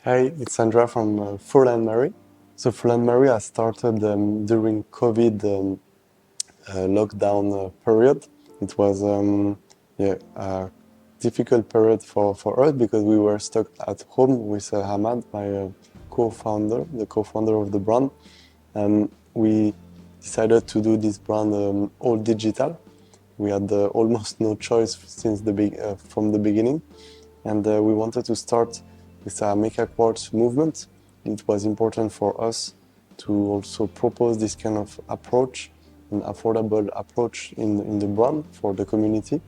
Hi, it's Andrea from Furlan Marri. So Furlan Marri has started during COVID lockdown period. It was a difficult period for us because we were stuck at home with Hamad, my co-founder, the co-founder of the brand. And we decided to do this brand all digital. We had almost no choice since from the beginning, and we wanted to start with a Mecaquartz movement. It was important for us to also propose this kind of approach, an affordable approach in the brand for the community.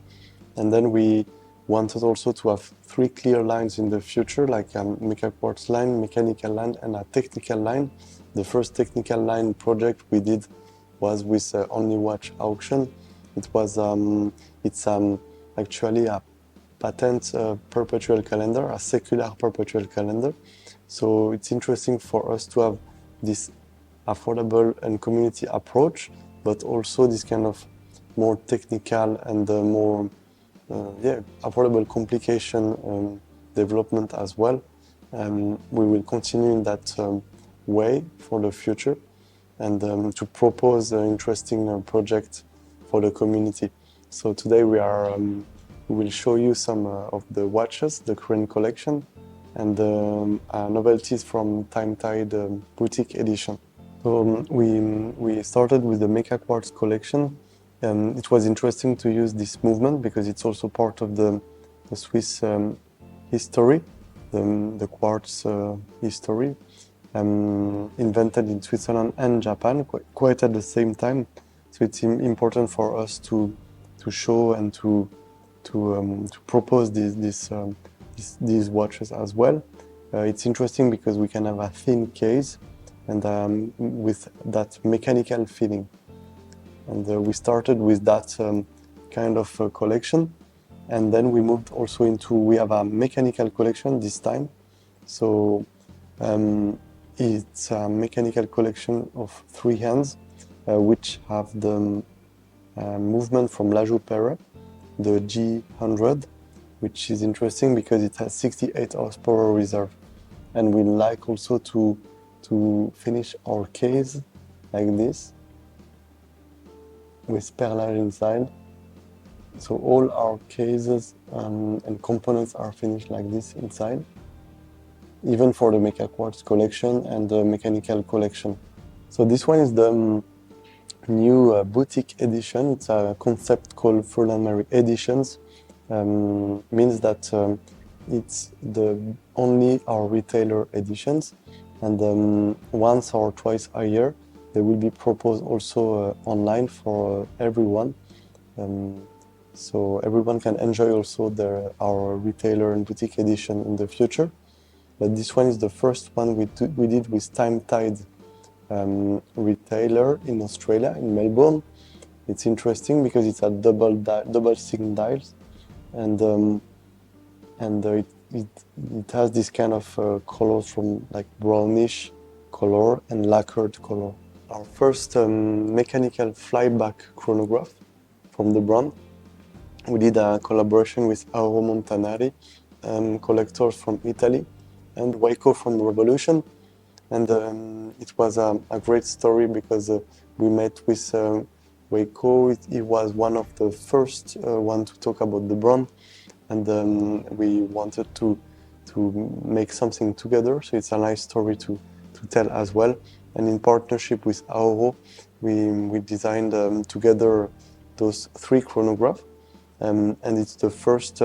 And then we wanted also to have three clear lines in the future, like a Mecaquartz line, mechanical line, and a technical line. The first technical line project we did was with Only Watch auction. It's actually a patent perpetual calendar, a secular perpetual calendar. So it's interesting for us to have this affordable and community approach, but also this kind of more technical and more affordable complication development as well. We will continue in that way for the future and to propose an interesting project for the community. So today we will show you some of the watches, the current collection, and novelties from Time Tide boutique edition. So we started with the Mecaquartz Collection. It was interesting to use this movement because it's also part of the Swiss history, the quartz history, invented in Switzerland and Japan quite at the same time. So it's important for us to show and to propose these watches as well. It's interesting because we can have a thin case and with that mechanical feeling. And we started with that kind of collection. And then we moved also we have a mechanical collection this time. So it's a mechanical collection of 3 hands, which have the movement from La Joupere, the G100, which is interesting because it has 68 horsepower reserve. And we like also to finish our case like this, with perlage inside. So all our cases and components are finished like this inside, even for the Mecaquartz collection and the mechanical collection. So this one is the new boutique edition. It's a concept called Furlan Marri Editions. Means that it's only our retailer editions, and once or twice a year they will be proposed also online for everyone. So everyone can enjoy also our retailer and boutique edition in the future. But this one is the first one we did with Time Tide retailer in Australia, in Melbourne. It's interesting because it's a double sync dials, and it has this kind of colors from like brownish color and lacquered color. Our first mechanical flyback chronograph from the brand. We did a collaboration with Auro Montanari, collectors from Italy, and Waco from Revolution. And it was a great story because we met with Waco. He was one of the first one to talk about the brand, and we wanted to make something together. So it's a nice story to tell as well. And in partnership with Auro, we designed together those 3 chronographs. And it's the first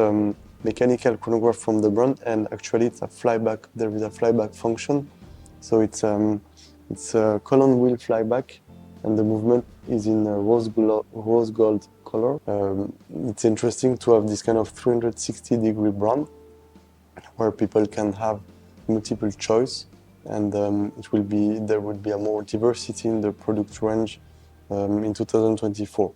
mechanical chronograph from the brand, and actually it's a flyback. There is a flyback function, so it's a column wheel flyback, and the movement is in rose gold color. It's interesting to have this kind of 360-degree brand where people can have multiple choice, and there will be a more diversity in the product range in 2024.